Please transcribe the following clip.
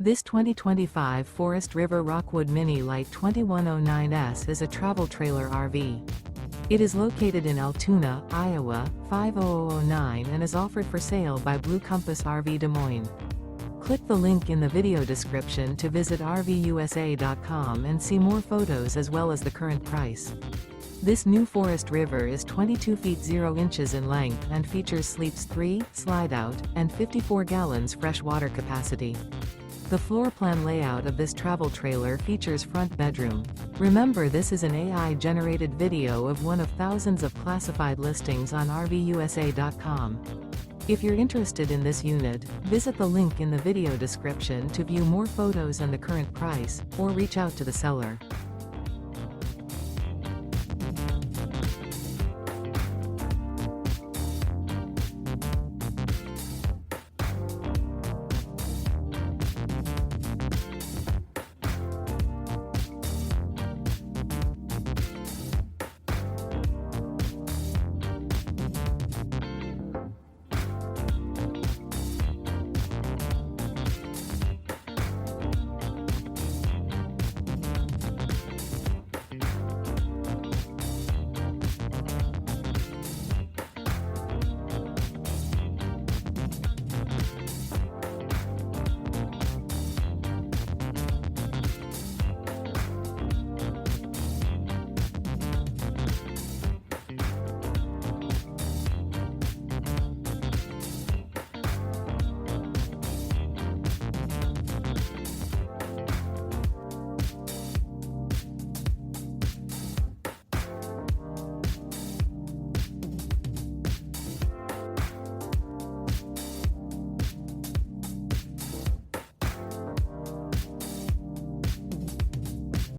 This 2025 Forest River Rockwood Mini Lite 2109S is a travel trailer RV. It is located in Altoona, Iowa, 50009 and is offered for sale by Blue Compass RV Des Moines. Click the link in the video description to visit RVUSA.com and see more photos as well as the current price. This new Forest River is 22 feet 0 inches in length and features sleeps 3, Slideout, and 54 gallons fresh water capacity. The floor plan layout of this travel trailer features front bedroom. Remember, this is an AI-generated video of one of thousands of classified listings on RVUSA.com. If you're interested in this unit, visit the link in the video description to view more photos and the current price, or reach out to the seller.